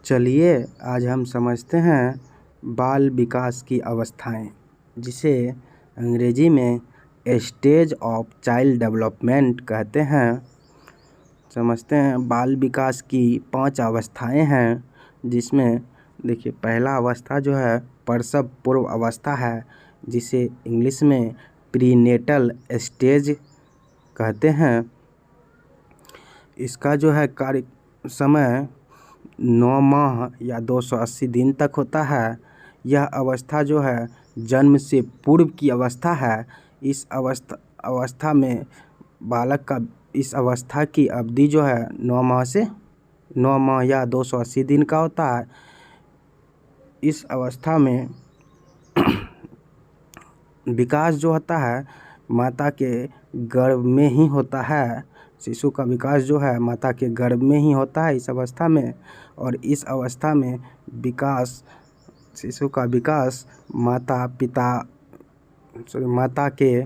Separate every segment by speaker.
Speaker 1: चलिए आज हम समझते हैं बाल विकास की अवस्थाएं, जिसे अंग्रेजी में स्टेज ऑफ चाइल्ड डेवलपमेंट कहते हैं। समझते हैं बाल विकास की 5 अवस्थाएं हैं, जिसमें देखिए पहला अवस्था जो है प्रसव पूर्व अवस्था है, जिसे इंग्लिश में प्रीनेटल स्टेज कहते हैं। इसका जो है कार्य समय 9 माह या 280 दिन तक होता है। यह अवस्था जो है जन्म से पूर्व की अवस्था है। इस अवस्था में बालक का इस अवस्था की अवधि जो है 9 माह या 280 दिन का होता है। इस अवस्था में विकास जो होता है माता के गर्भ में ही होता है। शिशु का विकास जो है माता के गर्भ में ही होता है इस अवस्था में। और इस अवस्था में शिशु का विकास माता के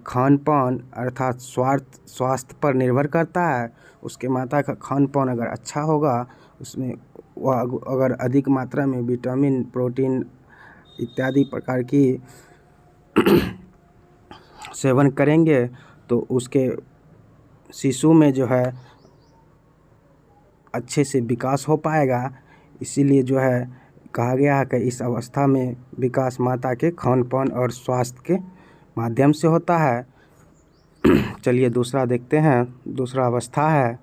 Speaker 1: खान पान अर्थात स्वास्थ्य पर निर्भर करता है। उसके माता का खान पान अगर अच्छा होगा, उसमें वह अगर अधिक मात्रा में विटामिन, प्रोटीन इत्यादि प्रकार की सेवन करेंगे तो उसके शिशु में जो है अच्छे से विकास हो पाएगा। इसीलिए जो है कहा गया है कि इस अवस्था में विकास माता के खान पान और स्वास्थ्य के माध्यम से होता है। चलिए दूसरा देखते हैं। दूसरा अवस्था है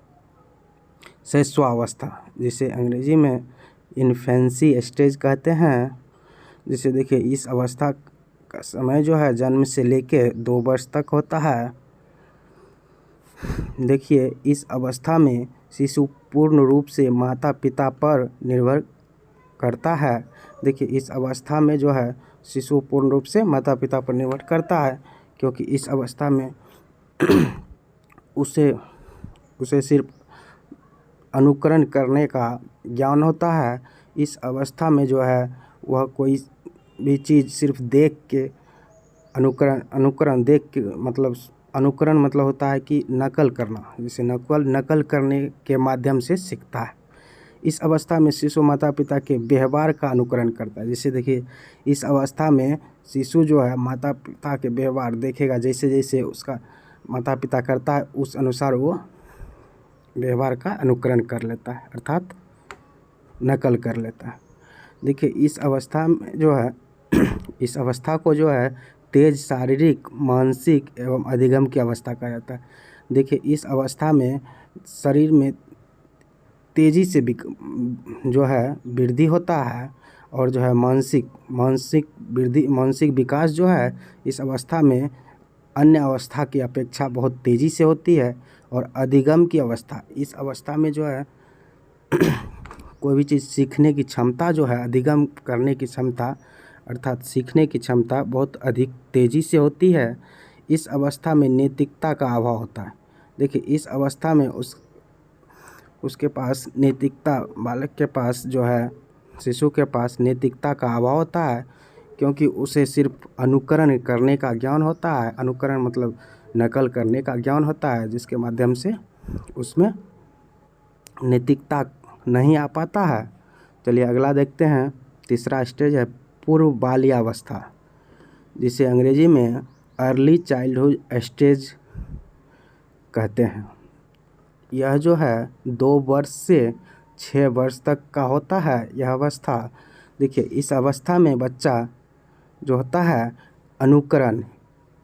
Speaker 1: शैशवावस्था, जिसे अंग्रेजी में इन्फेंसी स्टेज कहते हैं। जिसे देखिए इस अवस्था का समय जो है जन्म से लेके 2 वर्ष तक होता है। देखिए इस अवस्था में शिशु पूर्ण रूप से माता पिता पर निर्भर करता है। देखिए इस अवस्था में जो है शिशु पूर्ण रूप से माता पिता पर निर्भर करता है, क्योंकि इस अवस्था में उसे सिर्फ अनुकरण करने का ज्ञान होता है। इस अवस्था में जो है वह कोई भी चीज़ सिर्फ देख के अनुकरण मतलब होता है कि नकल करना, जैसे नकल करने के माध्यम से सीखता है। इस अवस्था में शिशु माता पिता के व्यवहार का अनुकरण करता है। जैसे देखिए इस अवस्था में शिशु जो है माता पिता के व्यवहार देखेगा, जैसे जैसे उसका माता पिता करता है उस अनुसार वो व्यवहार का अनुकरण कर लेता है, अर्थात नकल कर लेता है। देखिए इस अवस्था में जो है इस अवस्था को जो है तेज शारीरिक, मानसिक एवं अधिगम की अवस्था कहा जाता है। देखिए इस अवस्था में शरीर में तेज़ी से जो है वृद्धि होता है, और जो है मानसिक विकास जो है इस अवस्था में अन्य अवस्था की अपेक्षा बहुत तेज़ी से होती है। और अधिगम की अवस्था, इस अवस्था में जो है कोई भी चीज़ सीखने की क्षमता जो है, अधिगम करने की क्षमता अर्थात सीखने की क्षमता बहुत अधिक तेज़ी से होती है। इस अवस्था में नैतिकता का अभाव होता है। देखिए इस अवस्था में उसके पास नैतिकता, बालक के पास जो है शिशु के पास नैतिकता का अभाव होता है, क्योंकि उसे सिर्फ अनुकरण करने का ज्ञान होता है। अनुकरण मतलब नकल करने का ज्ञान होता है, जिसके माध्यम से उसमें नैतिकता नहीं आ पाता है। चलिए अगला देखते हैं। तीसरा स्टेज है पूर्व बाल्यावस्था, जिसे अंग्रेजी में अर्ली चाइल्डहुड स्टेज कहते हैं। यह जो है 2 वर्ष से 6 वर्ष तक का होता है यह अवस्था। देखिए इस अवस्था में बच्चा जो होता है अनुकरण,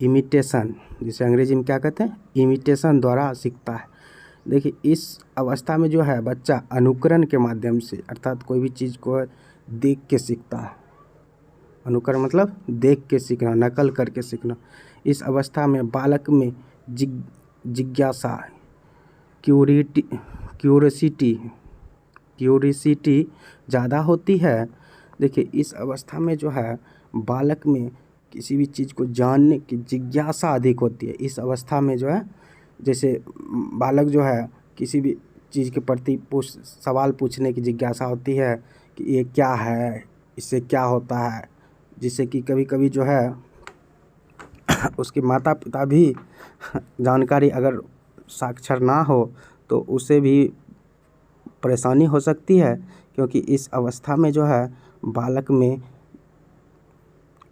Speaker 1: इमिटेशन, जिसे अंग्रेजी में क्या कहते हैं, इमिटेशन द्वारा सीखता है। देखिए इस अवस्था में जो है बच्चा अनुकरण के माध्यम से अर्थात कोई भी चीज़ को देख के सीखता है। अनुकरण मतलब देख के सीखना, नकल करके सीखना। इस अवस्था में बालक में जिज्ञासा, क्यूरियोसिटी ज़्यादा होती है। देखिए इस अवस्था में जो है बालक में किसी भी चीज़ को जानने की जिज्ञासा अधिक होती है। इस अवस्था में जो है जैसे बालक जो है किसी भी चीज़ के प्रति सवाल पूछने की जिज्ञासा होती है कि ये क्या है, इससे क्या होता है, जिससे कि कभी कभी जो है उसके माता पिता भी जानकारी अगर साक्षर ना हो तो उसे भी परेशानी हो सकती है, क्योंकि इस अवस्था में जो है बालक में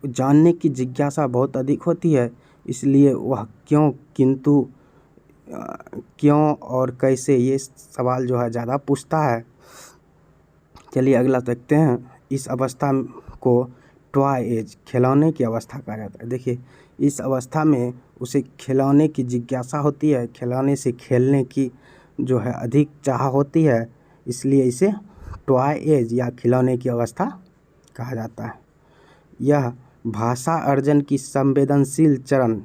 Speaker 1: जानने की जिज्ञासा बहुत अधिक होती है, इसलिए वह क्यों, किंतु, क्यों और कैसे ये सवाल जो है ज़्यादा पूछता है। चलिए अगला देखते हैं। इस अवस्था को टॉय एज, खिलौने की अवस्था कहा जाता है। देखिए इस अवस्था में उसे खिलौने की जिज्ञासा होती है, खिलौने से खेलने की जो है अधिक चाह होती है, इसलिए इसे टॉय एज या खिलौने की अवस्था कहा जाता है। यह भाषा अर्जन की संवेदनशील चरण,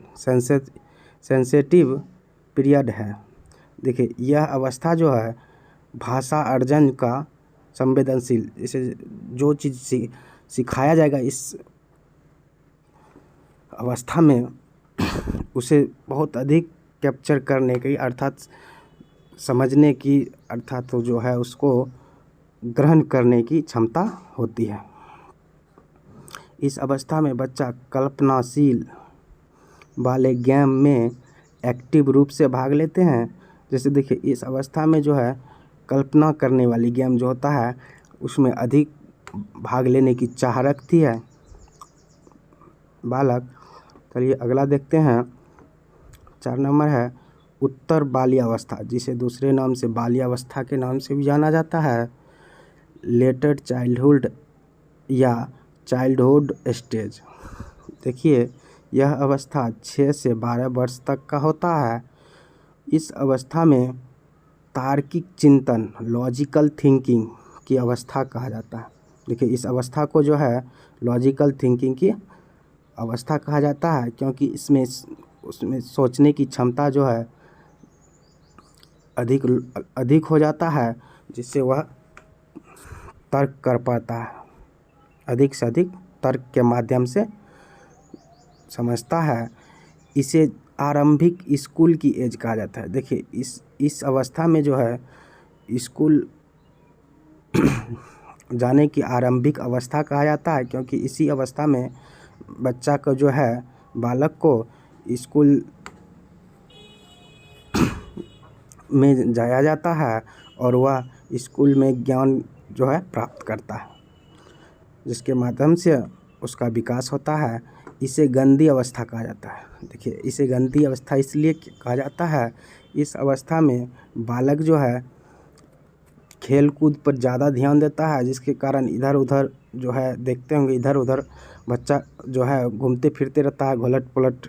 Speaker 1: सेंसिटिव पीरियड है। देखिए यह अवस्था जो है भाषा अर्जन का संवेदनशील, इसे जो चीज़ सिखाया जाएगा इस अवस्था में उसे बहुत अधिक कैप्चर करने की, अर्थात समझने की, अर्थात तो जो है उसको ग्रहण करने की क्षमता होती है। इस अवस्था में बच्चा कल्पनाशील वाले गेम में एक्टिव रूप से भाग लेते हैं। जैसे देखिए इस अवस्था में जो है कल्पना करने वाली गेम जो होता है उसमें अधिक भाग लेने की चाह रखती है बालक। चलिए अगला देखते हैं। 4 नंबर है उत्तर बाल्यावस्था, जिसे दूसरे नाम से बाल्यावस्था के नाम से भी जाना जाता है। लेटर चाइल्डहुड या चाइल्डहुड स्टेज। देखिए यह अवस्था 6 से 12 वर्ष तक का होता है। इस अवस्था में तार्किक चिंतन, लॉजिकल थिंकिंग की अवस्था कहा जाता है। देखिए इस अवस्था को जो है लॉजिकल थिंकिंग की अवस्था कहा जाता है, क्योंकि उसमें सोचने की क्षमता जो है अधिक हो जाता है, जिससे वह तर्क कर पाता है, अधिक से अधिक तर्क के माध्यम से समझता है। इसे आरंभिक स्कूल की एज कहा जाता है। देखिए इस अवस्था में जो है स्कूल जाने की आरंभिक अवस्था कहा जाता है, क्योंकि इसी अवस्था में बच्चा को जो है बालक को स्कूल में जाया जाता है और वह स्कूल में ज्ञान जो है प्राप्त करता है, जिसके माध्यम से उसका विकास होता है। इसे गंदी अवस्था कहा जाता है। देखिए इसे गंदी अवस्था इसलिए कहा जाता है, इस अवस्था में बालक जो है खेल कूद पर ज़्यादा ध्यान देता है, जिसके कारण इधर उधर जो है देखते होंगे, इधर उधर बच्चा जो है घूमते फिरते रहता है, घोलट पलट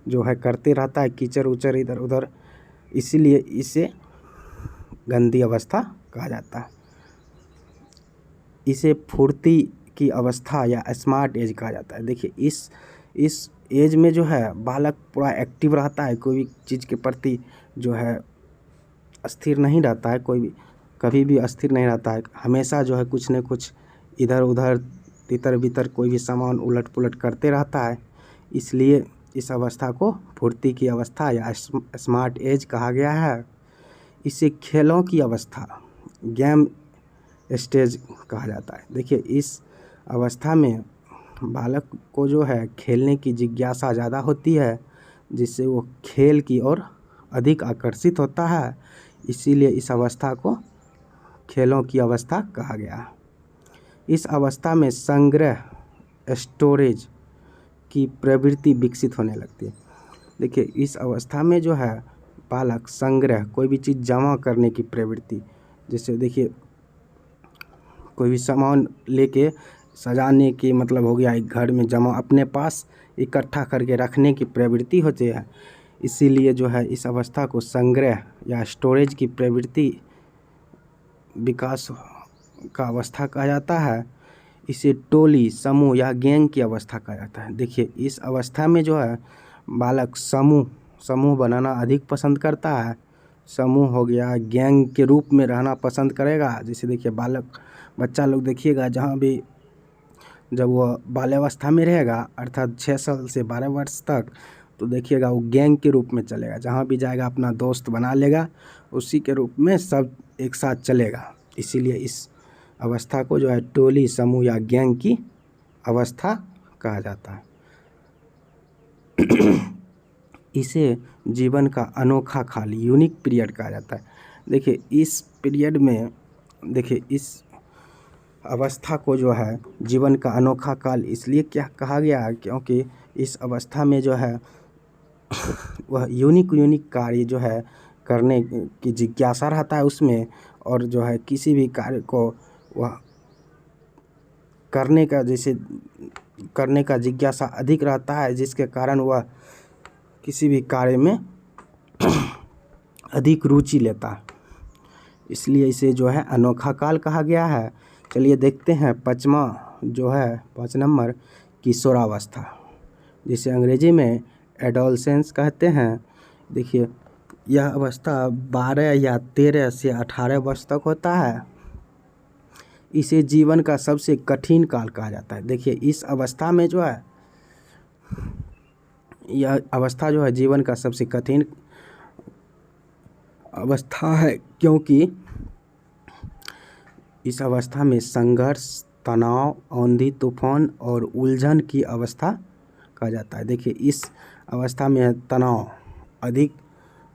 Speaker 1: जो है करते रहता है, कीचड़ उचड़ इधर उधर, इसीलिए इसे गंदी अवस्था कहा जाता है। इसे फुर्ती की अवस्था या स्मार्ट एज कहा जाता है। देखिए इस एज में जो है बालक पूरा एक्टिव रहता है, कोई भी चीज़ के प्रति जो है अस्थिर नहीं रहता है, कोई भी कभी भी अस्थिर नहीं रहता है, हमेशा जो है कुछ न कुछ इधर उधर तितर बितर कोई भी सामान उलट पुलट करते रहता है, इसलिए इस अवस्था को फुर्ती की अवस्था या स्मार्ट एज कहा गया है। इसे खेलों की अवस्था, गेम स्टेज कहा जाता है। देखिए इस अवस्था में बालक को जो है खेलने की जिज्ञासा ज़्यादा होती है, जिससे वो खेल की ओर अधिक आकर्षित होता है, इसीलिए इस अवस्था को खेलों की अवस्था कहा गया है। इस अवस्था में संग्रह, स्टोरेज की प्रवृत्ति विकसित होने लगती है। देखिए इस अवस्था में जो है बालक संग्रह, कोई भी चीज़ जमा करने की प्रवृत्ति, जैसे देखिए कोई भी सामान लेके सजाने की मतलब हो गया, एक घर में जमा अपने पास इकट्ठा करके रखने की प्रवृत्ति होती है, इसीलिए जो है इस अवस्था को संग्रह या स्टोरेज की प्रवृत्ति विकास का अवस्था कहा जाता है। इसे टोली, समूह या गैंग की अवस्था कहा जाता है। देखिए इस अवस्था में जो है बालक समूह बनाना अधिक पसंद करता है, समूह हो गया, गैंग के रूप में रहना पसंद करेगा। जैसे देखिए बच्चा लोग देखिएगा, जहाँ भी जब वो बाल्यावस्था में रहेगा अर्थात 6 साल से 12 वर्ष तक, तो देखिएगा वो गैंग के रूप में चलेगा, जहाँ भी जाएगा अपना दोस्त बना लेगा, उसी के रूप में सब एक साथ चलेगा, इसीलिए इस अवस्था को जो है टोली, समूह या गैंग की अवस्था कहा जाता है। इसे जीवन का अनोखा खाली, यूनिक पीरियड कहा जाता है। देखिए इस पीरियड में देखिए इस अवस्था को जो है जीवन का अनोखा काल इसलिए क्या कहा गया है, क्योंकि इस अवस्था में जो है वह यूनिक कार्य जो है करने की जिज्ञासा रहता है उसमें, और जो है किसी भी कार्य को वह करने का जिज्ञासा अधिक रहता है, जिसके कारण वह किसी भी कार्य में अधिक रुचि लेता है। इसलिए इसे जो है अनोखा काल कहा गया है। चलिए देखते हैं 5 नंबर किशोरावस्था, जिसे अंग्रेजी में एडोलसेंस कहते हैं। देखिए यह अवस्था 12 या 13 से 18 वर्ष तक होता है। इसे जीवन का सबसे कठिन काल कहा जाता है। देखिए इस अवस्था में जो है यह अवस्था जो है जीवन का सबसे कठिन अवस्था है, क्योंकि इस अवस्था में संघर्ष, तनाव, आंधी तूफान और उलझन की अवस्था कहा जाता है। देखिए इस अवस्था में तनाव अधिक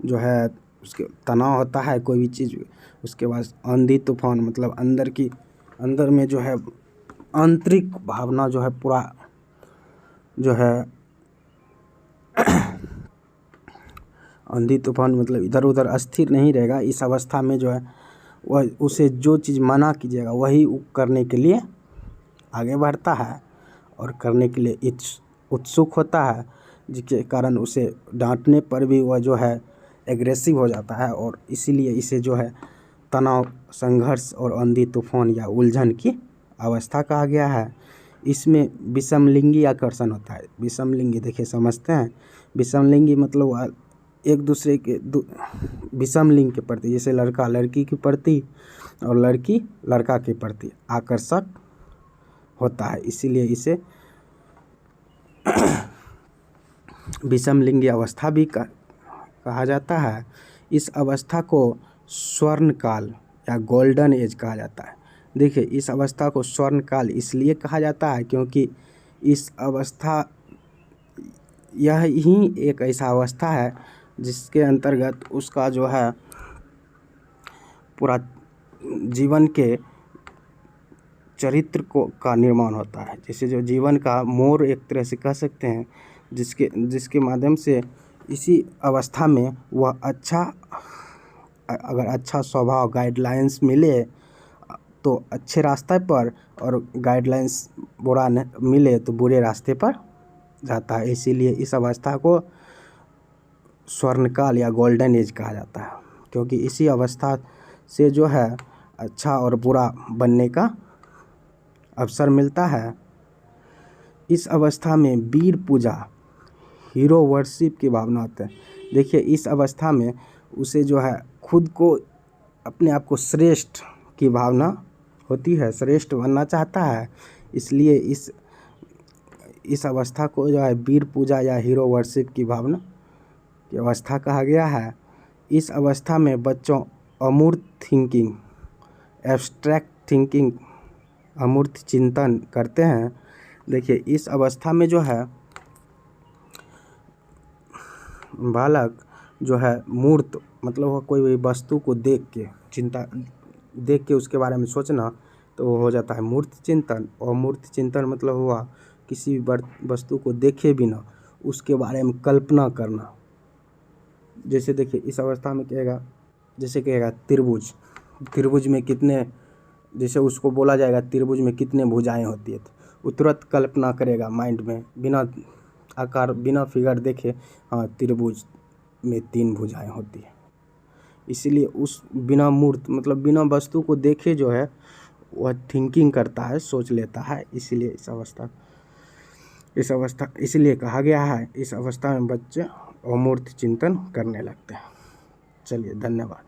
Speaker 1: जो है उसके तनाव होता है कोई भी चीज़। उसके बाद आंधी तूफान मतलब अंदर में जो है आंतरिक भावना जो है पूरा जो है आंधी तूफान मतलब इधर उधर अस्थिर नहीं रहेगा। इस अवस्था में जो है वह उसे जो चीज़ मना कीजिएगा वही करने के लिए आगे बढ़ता है और करने के लिए उत्सुक होता है, जिसके कारण उसे डांटने पर भी वह जो है एग्रेसिव हो जाता है। और इसीलिए इसे जो है तनाव, संघर्ष और आंधी तूफान या उलझन की अवस्था कहा गया है। इसमें विषमलिंगी आकर्षण होता है। विषमलिंगी देखिए समझते हैं। विषमलिंगी मतलब एक दूसरे के विषम लिंग के प्रति, जैसे लड़का लड़की के प्रति और लड़की लड़का के प्रति आकर्षक होता है, इसीलिए इसे विषमलिंगी अवस्था भी कहा जाता है। इस अवस्था को स्वर्ण काल या गोल्डन एज कहा जाता है। देखिए इस अवस्था को स्वर्ण काल इसलिए कहा जाता है क्योंकि इस अवस्था यह ही एक ऐसा अवस्था है जिसके अंतर्गत उसका जो है पूरा जीवन के चरित्र का निर्माण होता है। जैसे जो जीवन का मोड़ एक तरह से कह सकते हैं, जिसके माध्यम से इसी अवस्था में वह अगर अच्छा स्वभाव गाइडलाइंस मिले तो अच्छे रास्ते पर, और गाइडलाइंस बुरा मिले तो बुरे रास्ते पर जाता है। इसीलिए इस अवस्था को स्वर्णकाल या गोल्डन एज कहा जाता है, क्योंकि इसी अवस्था से जो है अच्छा और बुरा बनने का अवसर मिलता है। इस अवस्था में वीर पूजा, हीरो वर्शिप की भावना होती है। देखिए इस अवस्था में उसे जो है खुद को, अपने आप को श्रेष्ठ की भावना होती है, श्रेष्ठ बनना चाहता है। इसलिए इस अवस्था को जो है वीर पूजा या हीरो वर्शिप की भावना की अवस्था कहा गया है। इस अवस्था में बच्चों अमूर्त थिंकिंग, एब्स्ट्रैक्ट थिंकिंग, अमूर्त चिंतन करते हैं। देखिए इस अवस्था में जो है बालक जो है मूर्त मतलब वह कोई भी वस्तु को देख के उसके बारे में सोचना, तो वो हो जाता है मूर्त चिंतन। और मूर्त चिंतन मतलब हुआ किसी वस्तु को देखे बिना उसके बारे में कल्पना करना। जैसे देखिए इस अवस्था में कहेगा त्रिभुज में कितने, जैसे उसको बोला जाएगा त्रिभुज में कितने भुजाएं होती है, तो वो तुरंत कल्पना करेगा माइंड में, बिना आकार बिना फिगर देखे, हाँ त्रिभुज में 3 भुजाएं होती है। इसीलिए उस बिना मूर्त मतलब बिना वस्तु को देखे जो है वह थिंकिंग करता है, सोच लेता है। इसीलिए इस अवस्था इसीलिए कहा गया है, इस अवस्था में बच्चे अमूर्त चिंतन करने लगते हैं। चलिए धन्यवाद।